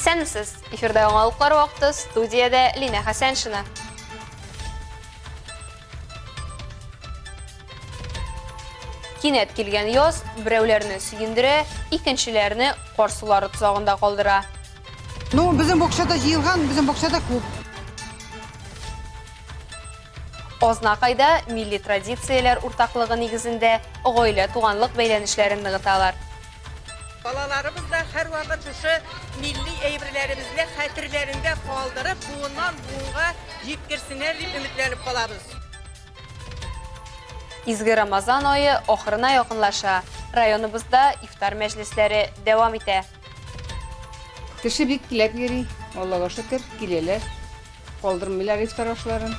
Исәнмесез, эфирда яңалыклар вакыты, студиядә Лина Хәсәншина. Кинәт килгән яз берәүләрне сөендерә, икенчеләрне карсулары тузагында калдыра. Безнең бакчада җыелган, безнең бакчада күп. Азнакайда милли традицияләр уртаклыгы нигезендә гаилә туганлык бәйләнешләрен ныгыталар. Балаларыбыз да һәр вакыт шушы милли әйберләребезне хәтерләрендә калдырып, буыннан буынга җиткерсеннәр дип өметләнеп калабыз. Изге Рамазан айы ахырына якынлаша. Районыбызда ифтар мәҗлесләре дәвам итә. Кеше бик килеп йөри, Аллага шөкер, киләләр. Калдырмыйлар ифтар ашларын.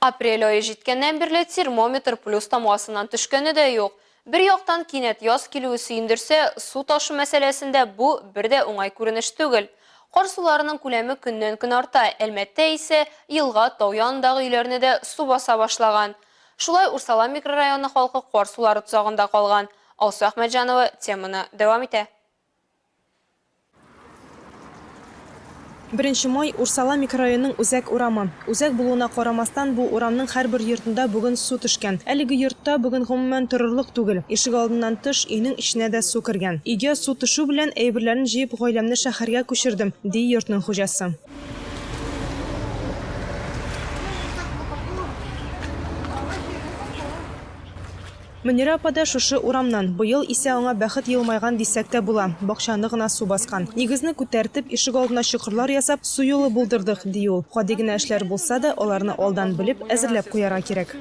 Апрель айы җиткәннән бирле термометр плюс тамгасыннан төшкәне дә юк. Бер яктан кинәт яз килүе сөендерсә, су ташу мәсьәләсендә бу бер дә уңай күренеш түгел. Кар суларының күләме көннән-көн арта, әлбәттә исә елга тау янындагы өйләрне дә су баса башлаган. Шулай Урсала микрорайоны халкы кар сулары тузагында калган. Алсу Әхмәтҗанова теманы дәвам итә. 1 май Урсала микрорайонының үзәк урамы. Үзәк булуына карамастан бу урамның һәрбер йортында бүген су төшкән. Әлеге йортта бүген гомумән торырлык түгел. Ишек алдыннан тыш өйнең иченә дә су кергән. Өйгә су төшү белән әйберләрен җыеп гаиләмне шәһәргә күчердем, ди йортның хуҗасы. Мөнира апа да шушы урамнан. Быел исә аңа бәхет елмайган дисәк тә була. Бакчаны гына су баскан. Нигезне күтәртеп, ишек алдына чокырлар ясап, су юлы булдырдык, ди ул. Гади генә эшләр булса да, аларны алдан белеп, әзерләп куярга кирәк.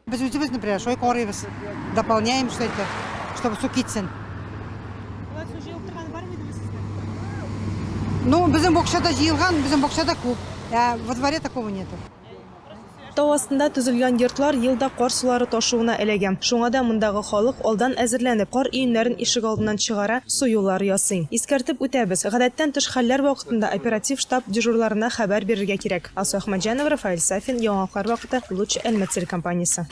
Без үзебез, например, шулай карыйбыз, дополняем что-то, чтобы су китсен. Безнең бакчада җыелган, безнең бакчада күп. Во дворе такого нету. Тау астында төзелгән йортлар елда кар сулары ташуына эләгә. Шуңа да мондагы халык алдан әзерләнеп, кар өеннәрен ишек алдыннан чыгара, су юллары ясый. Искәртеп үтәбез. Гадәттән тыш хәлләр вакытында оператив штаб дежурларына хәбәр бирергә кирәк. Алсу Әхмәтҗанова, Рафаэль Сафин, яңалыклар вакыты, Луч Әлмәт компаниясе.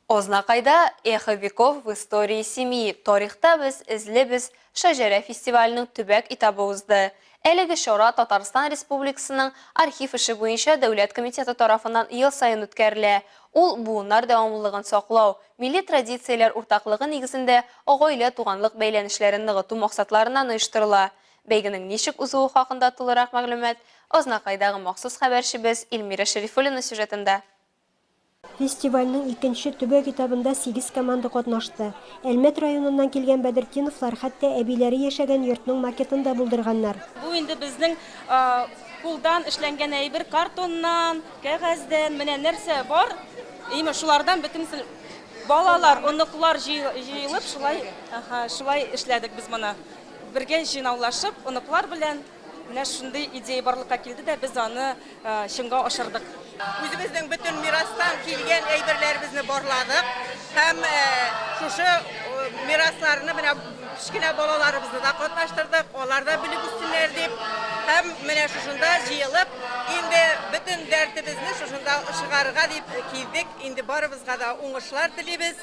Азнакайда «Эхо веков в истории семьи» тарихта без эзлебез шәҗәрә фестиваленең төбәк этабы узды. Әлеге чара Татарстан Республикасының архив эше буенча Дәүләт комитеты тарафыннан ел сайын үткәрелә. Ул буыннар дәвамлылыгын саклау, милли традицияләр уртаклыгы нигезендә гаилә туганлык бәйләнешләрен ныгыту максатларыннан оештырыла. Бәйгенең ничек узуы хакында тулырак мәгълүмат Азнакайдагы махсус хәбәрчебез Илмира Шәрифуллина сюжетында. Фестивальнең икенче төбәк этабында 8 команда катнашты. Әлмәт районыннан килгән Бәдретдиновлар хәтта әбиләре яшәгән йортның макетын да булдырганнар. Бу инде безнең кулдан эшләнгән әйбер, картоннан, кәгазьдән, менә нәрсә бар. Шулардан бөтен балалар, оныклар җыелып, шулай эшләдек без моны. Бергә җыйнаулашып, оныклар белән менә шундый идея барлыкка килде дә без аны чынга ашырдык. Үзебезнең бөтен мирастан килгән әйберләребезне барладык һәм шушы мирасларны менә кичкенә балаларыбызны да катнаштырдык, алар да белеп үссеннәр дип, һәм менә шушында җыелып, инде бөтен дәртебезне шушында чыгарырга дип килдек. Инде барыбызга да уңышлар телибез.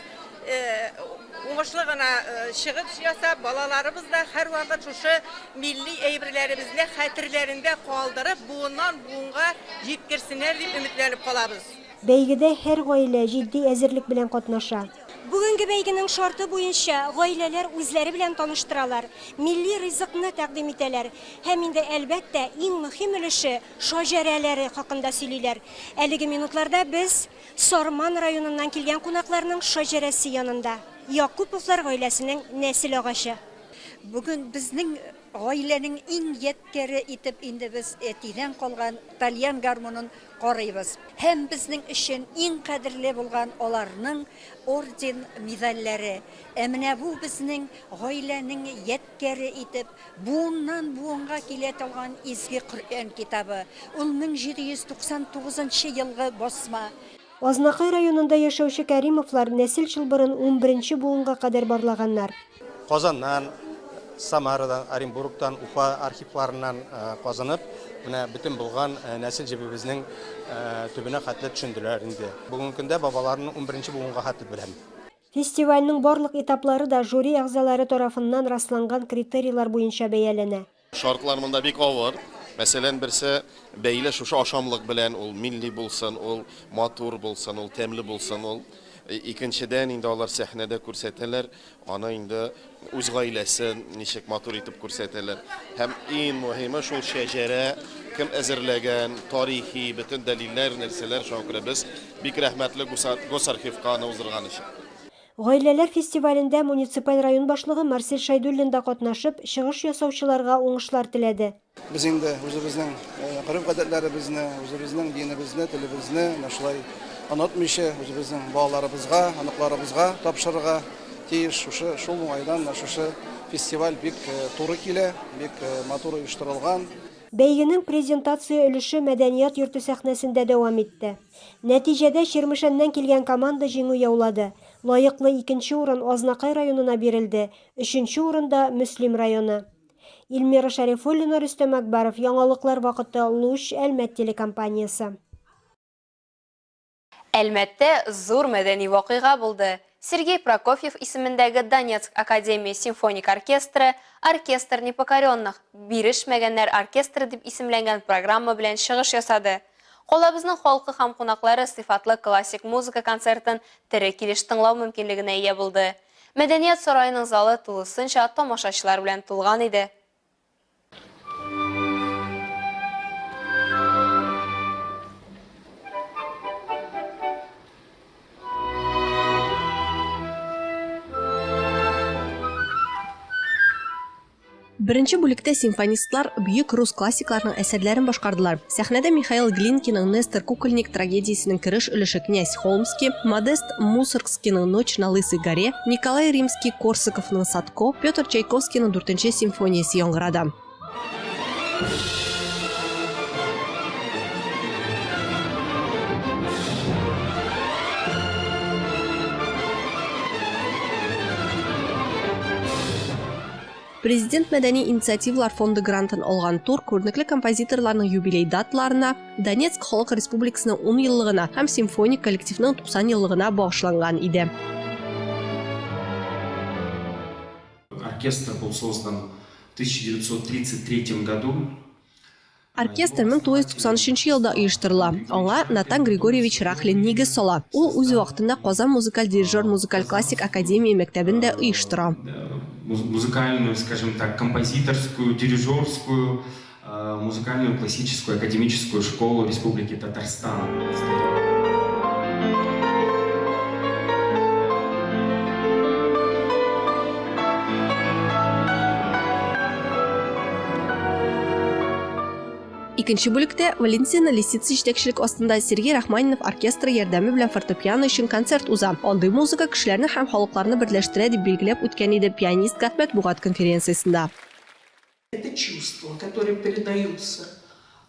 Уңышлы гына чыгыш ясап, балаларыбыз да һәр вакыт шушы милли әйберләребезне хәтерләрендә калдырып, буыннан буынга җиткерсеннәр дип өметләнеп калабыз. Бәйгедә һәр гаилә җитди әзерлек белән катнаша. Бүгенге бәйгенең шарты буенча гаиләләр үзләре белән таныштыралар, милли ризыкны тәкъдим итәләр. Һәм инде әлбәттә иң мөһим өлеше шәҗәрәләре хакында сөйлиләр. Әлеге минутларда без Сарман районыннан килгән кунакларның шәҗәрәсе янында. Якуповлар гаиләсенең нәсел агачы. Бүген безнең гаиләнең иң яткәре итеп инде без әтидән калган тальян гармонын карыйбыз. Һәм безнең өчен иң кадерле булган аларның орден медальләре. Менә бу безнең гаиләнең яткәре итеп буыннан буынга килә торган изге Коръән китабы. Ул 1799 елгы басма. Азнакай районында яшәүче Кәримовлар нәсел чылбырын 11 буынга кадәр барлаганнар. Казаннан, Самарадан, Оренбургтан, Уфа архивларынан казынып, менә бөтен булган нәсел җебебезнең төбенә хәтле төшендерәләр инде. Бүгенге көндә бабаларның 11нче буынга хәтле беләм. Фестивальнең барлык этаплары да жюри әгъзалары тарафыннан расланган критерийлар буенча бәяләнә. Шартлар монда бик авыр. Мәсәлән, берсе бәйле шушы ашамлык белән, ул милли булсын, ул матур булсын, ул тәмле булсын, ул икенчедән инде алар сәхнәдә күрсәтәләр, аны инде үз гаиләсен ничек матур итеп күрсәтәләр. Һәм иң мөһиме шул шәҗәрә кем әзерләгән, тарихи бөтен дәлилләр, нәрсәләр шуңа без бик рәхмәтле Госархивка аны уздырган өчен. Гаиләләр фестивалендә муниципаль район башлыгы Марсель Шайдуллин да катнашып, чыгыш ясаучыларга уңышлар теләде. Без инде үзебезнең гореф-гадәтләребезне, үзебезнең динебезне, телебезне шулай онытмыйча үзебезнең балаларыбызга, аныкларыбызга тапшырырга тиеш. Шул уңайдан шушы фестиваль бик туры килә, бик матур оештырылган. Бәйгенең презентация өлеше мәдәният йорты сәхнәсендә дәвам итте. Нәтиҗәдә Ширмешәннән килгән команда җиңү яулады. Лаеклы 2нче урын Азнакай районына бирелде, 3нче урында Мөслим районы. Илмира Шәрифуллина, Рөстәм Әкбаров, яңалыклар вакыты, Луч, Әлмәт телекомпаниясы. Әлмәттә зур мәдәни вакыйга булды. Сергей Прокофьев исемендәге Донецк Академия симфоник оркестры «Оркестр непокоренных» бирешмәгәннәр оркестры дип исемләнгән программа белән чыгыш ясады. Калабызның халкы һәм кунаклары сыйфатлы классик музыка концертын тере килеш тыңлау мөмкинлегенә ия булды. Мәдәният сарайының залы тулысынча тамашачылар белән тулган иде. Беренче бүлектә симфонистлар бөек рус классикларының әсәрләрен башкардылар. Сәхнәдә Михаил Глинкиның Нестор Кукольник трагедиясенең кереш өлеше князь Холмский, Модест Мусоргскийның Ночь на Лысой горе, Николай Римский Корсаковның Садко, Петр Чайковскийның 4нче симфониясе яңгырады. Президент мәдәни инициативалар фонды грантын алган тур күренекле композиторларның юбилей даталарына, Донецк Халык Республикасының 10 еллыгына һәм симфоник коллективның 90 еллыгына багышланган иде. Оркестр был создан в 1933 году. Оркестр 1993 елда оештырыла. Аңа Натан Григорьевич Рахлин нигез сала. Ул үз вакытында Казан музыкаль дирижер музыкаль классик академия мәктәбендә оештыра. Музыкальную, скажем так, композиторскую, дирижерскую, музыкальную, классическую, академическую школу Республики Татарстан. Икенче бүлектә Валентина Лисица җитәкчелек астында Сергей Рахманинов оркестры ярдәме белән фортепиано өчен концерт уза. Андый музыка кешеләрне һәм халыкларны берләштерә дип билгеләп үткән иде пианистка матбугат конференциясендә. Это чувство, которое передаются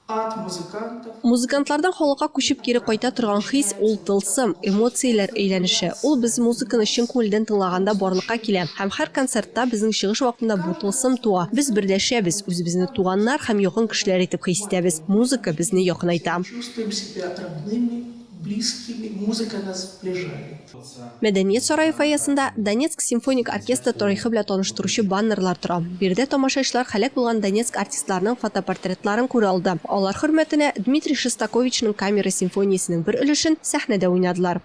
от музыкантов. Музыкантлардан халыкка күчеп кире кайта торган хис, ул тылсым, эмоцияләр әйләнеше. Ул без музыканы чын күңелдән тыңлаганда барлыкка килә. Һәм һәр концертта безнең чыгыш вакытында бу тылсым туа. Без берләшәбез, үзебезне туганнар һәм якын кешеләр итеп хис итәбез. Музыка безне якынайта. Чувствуем себя родными, близкими, музыка нас сближает. Мәдәният сарае фойесында Донецк симфоник оркестры тарихы белән таныштыручы баннерлар тора. Биредә тамашачылар һәлак булган Донецк артистларының фотопортретларын күрә алды. Алар хөрмәтенә Дмитрий Шостаковичның камера симфониясенең бер өлешен сәхнәдә уйнадылар.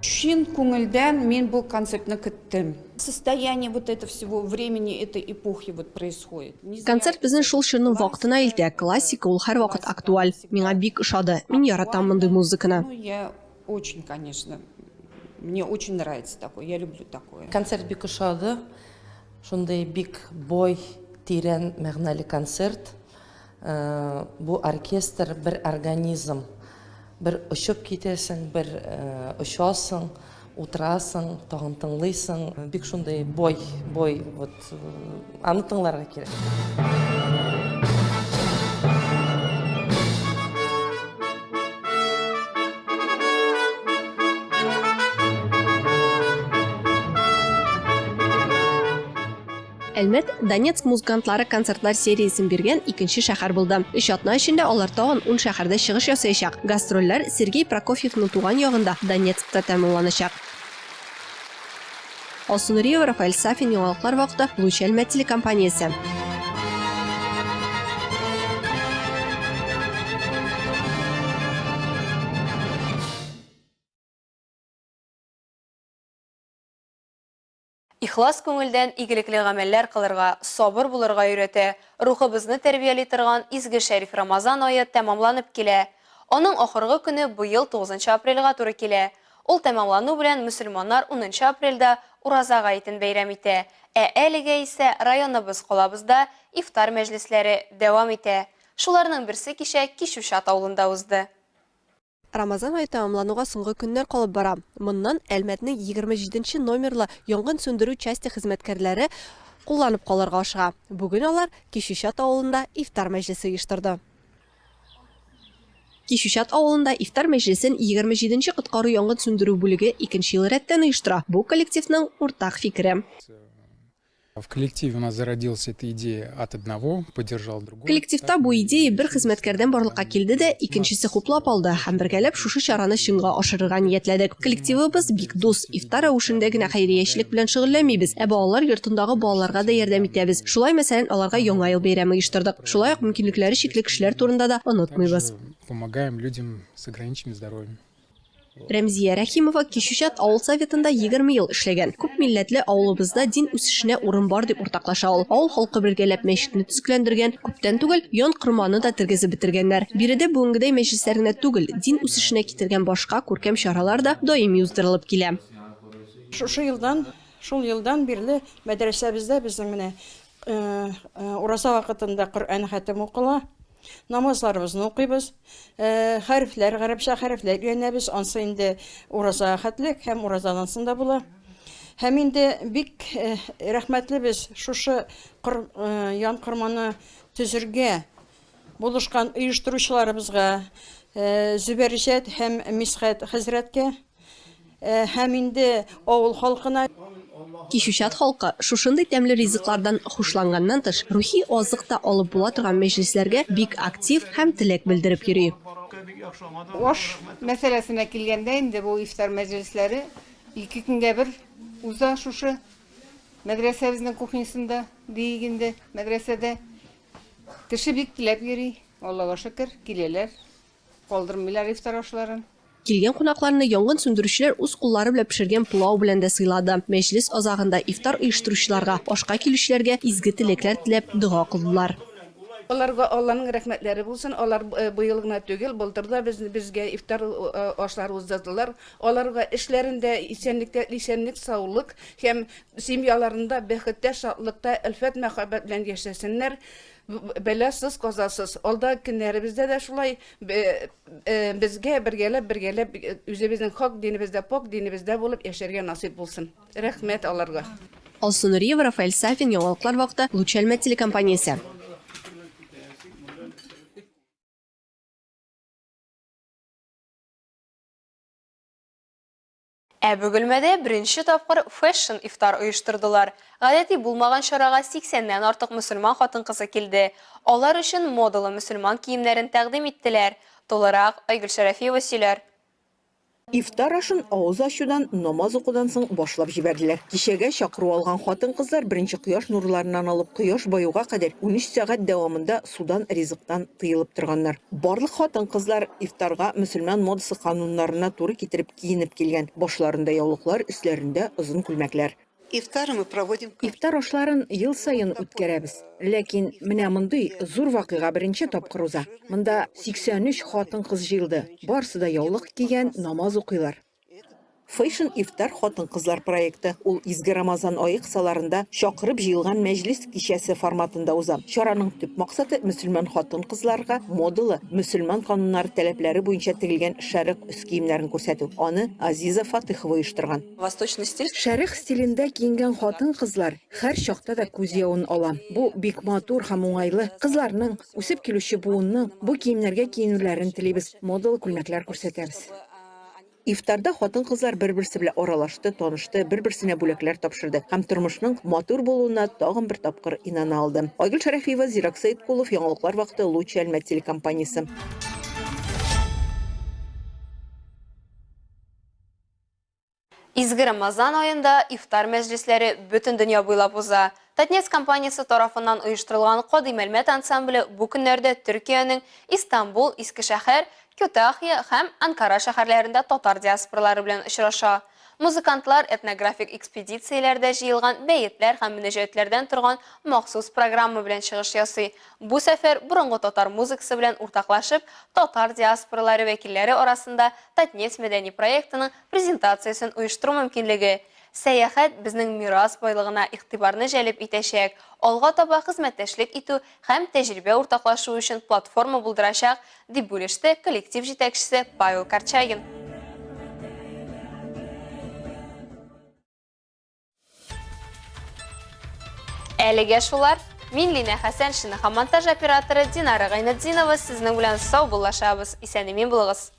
Чын күңелдән мин бу концертны көттем. Состояние вот это всего времени этой эпохи вот происходит. Концерт безнең шул чорның вакытына илтә. Классика ул һәр вакыт актуаль. Миңа бик ошады. Мин яратам мондый музыканы. Ну, я очень, конечно, мне очень нравится такое. Я люблю такое. Концерт бик ошады. Шундай бик бой, тирән мәгънәле концерт. Бу оркестр бер организм. Бер очып китәсең, бер очасың, утырасың, тагын тыңлыйсың. Бик шундай бой, вот аны тыңларга кирәк. Әлмәт Донецк музыкантлары концертлар сериясын биргән икенче шәһәр булды. Өч атна эчендә алар тагын 10 шәһәрдә чыгыш ясаячак. Гастрольләр Сергей Прокофьевның туган ягында Донецкта тәмамланачак. Алсу Нуриева, Рафаэль Сафин, яңалыклар вакыты, Луч Әлмәт телекомпаниясе. Ихлас күңелдән игелекле гамәлләр кылырга, сабыр булырга өйрәтә. Рухыбызны тәрбияли торган изге Шәриф Рамазан ае тәмамланып килә. Аның ахыргы көне быел 9 апрельгә туры килә. Ул тәмамлану белән мөселманнар 10 апрельдә Ураза гаетен бәйрәм итә. Әлегә исә районыбыз калабызда ифтар мәҗлесләре дәвам итә. Шуларның берсе кичә Кишүшат авылында узды. Рамазан ае тәмамлануга соңгы көннәр калып бара. Моннан Әлмәтнең 27 номерлы янгын сөндерү части хезмәткәрләре кулланып калырга ашыга. Бүген алар Кишүшат авылында ифтар мәҗлесе оештырды. Кишүшат авылында ифтар мәҗлесен 27-нче коткару янгын сөндерү бүлеге 2нче ел рәттән оештыра. Бу коллективның уртак фикере. В коллективе у нас зародилась эта идея от одного, поддержал другого. Коллективта бу идея бер хезмәткәрдән барлыкка килде дә, икенчесе хуплап алды һәм бергәләп шушы чараны чынга ашырырга ниятләдек. Коллективыбыз бик дус, ифтар әвешендә генә хәйриячелек белән шөгыльләнмибез, ә балалар йортындагы балаларга да ярдәм итәбез. Шулай мәсәлән, аларга яңа ел бәйрәме оештырдык. Шулай ук мөмкинлекләре чикле кешеләр турында да онытмыйбыз. Помогаем людям с ограниченным здоровьем. Рәмзия Рәхимова Кишүшат авыл советында 20 ел эшләгән. Күп милләтле авылыбызда дин үсешенә урын бар дип уртаклаша ул. Авыл халкы бергәләп мәчетне төзекләндергән, күптән түгел ян кырманы да тергезеп бетергәннәр. Биредә бүгенгедәй мәҗлесләренә түгел, дин үсешенә китергән башка күркәм чаралар да даими уздырылып килә. Шул елдан бирле мәдрәсәбездә безнең менә ураза вакытында Коръән хәтем укыла. Намазларыбызны укыйбыз. Хәрефләр, гарәпчә хәрефләр өйрәнәбез. Ансы инде ураза хәтлек һәм уразадан соң да була. Һәм инде бик рәхмәтлебез шушы ян кырманы төзергә булышкан оештыручыларыбызга, Зөбәрҗәт һәм Мисхәт хәзрәткә, һәм инде авыл халкына. Кишүшат халкы шушындый тәмле ризыклардан хушланганнан тыш, рухи азык та алып була торган мәҗлесләргә бик актив һәм теләк белдереп йөри. Аш мәсьәләсенә килгәндә инде бу ифтар мәҗлесләре 2 көнгә бер уза шушы мәдрәсәбезнең кухнясында, дигәндә мәдрәсәдә кеше бик теләп йөри. Аллага шөкер, киләләр. Калдырмыйлар ифтар ашларын. Килгән кунакларны янгын сөндерүчеләр үз куллары белән пешергән пулау белән дә сыйлады. Мәҗлес азагында ифтар оештыручыларга, ашка килүчеләргә изге теләкләр теләп дуга кылдылар. Аларга Алланың рәхмәтләре булсын. Алар быел гына түгел, былтырда безгә ифтар ашлары уздырдылар. Аларга эшләрендә исәнлек, саулык һәм семьяларында бәхеттә, шатлыкта, әлфәт, мәхәббәт белән яшәсеннәр. Бәласыз, казасыз. Алда көннәребездә дә шулай безгә бергәләп үзебезнең хак динебездә, пак динебездә булып яшәргә насыйп булсын. Рәхмәт аларга. Алсу Нуриева, Рафаэль Сафин, яңалыклар вакыты, Луч Әлмәт телекомпаниясе. Бөгелмәдә беренче тапкыр фэшн ифтар оештырдылар. Гадәти булмаган чарага 80-нән артык мөселман хатын-кызы килде. Алар өчен модалы мөселман киемнәрен тәкъдим иттеләр. Толырак Айгөл Шәрәфиева сөйләр. Ифтар ашын авыз ачудан, намаз укудан соң башлап җибәрделәр. Кичәгә чакыру алган хатын-кызлар беренче кояш нурларыннан алып кояш баюга кадәр 13 сәгать дәвамында судан, ризыктан тыелып торганнар. Барлык хатын-кызлар ифтарга мөселман модасы кануннарына туры китереп киенеп килгән. Башларында яулыклар, өсләрендә озын күлмәкләр. Ифтар ашларын ел сайын үткәрәбез. Ләкин менә мондый зур вакыйга беренче тапкыр уза. Монда 83 хатын-кыз җыелды. Барсы да яулык кигән, намаз укыйлар. Fashion ифтар хатын-кызлар проекты. Ул изге Рамазан ае кысаларында чакырып җыелган мәҗлес кичәсе форматында уза. Чараның төп максаты мөселман хатын-кызларга модалы мөселман кануннары таләпләре буенча тегелгән шәрык үз киемнәрен күрсәтү. Аны Азиза Фатыйхова оештырган. Восточный стиль. Шәрык стилендә киенгән хатын-кызлар һәр чакта да күз явын ала. Бу бик матур һәм уңайлы. Кызларның үсеп килүче буынның бу киемнәргә киенүләрен телибез. Модалы күлмәкләр күрсәтәбез. Ифтарда хатын-кызлар бер-берсе белән аралашты, танышты, бер-берсенә бүләкләр тапшырды һәм тормышның матур булуына тагын бер тапкыр инана алды. Айгөл Шәрәфиева, Зирак Сәйдкулов, Яңалыклар вакыты, Лучи Әлмәт телекомпаниясе. Изге Рамазан айында ифтар мәҗлесләре бөтен дөнья буйлап уза. Татнефть компаниясе тарафыннан оештырылган Кади Мәлмәт ансамбле бу көннәрдә Төркиянең Истанбул, Искешәһәр, Kütahya һәм Анкара шәһәрләрендә татар диаспоралары белән очраша. Музыкантлар этнографик экспедицияләрдә җыелган бәетләр һәм мөнәҗәтләрдән торган махсус программа белән чыгыш ясый. Бу сәфәр борынгы татар музыкасы белән уртаклашып, татар диаспоралары вәкилләре арасында Татнефть мәдәни проектының презентациясын оештыру мөмкинлеге. Сәяхәт безнең мирас байлыгына игътибарны җәлеп итәчәк, алга таба хезмәттәшлек итү һәм тәҗрибә уртаклашу өчен платформа булдырачак, дип бүлеште коллектив җитәкчесе Павел Корчагин. Әлегә шулар, мин Лина Хәсәншина һәм монтаж операторы Динара Гайнетдинова сезнең белән сау булашабыз. Исән-имин булыгыз.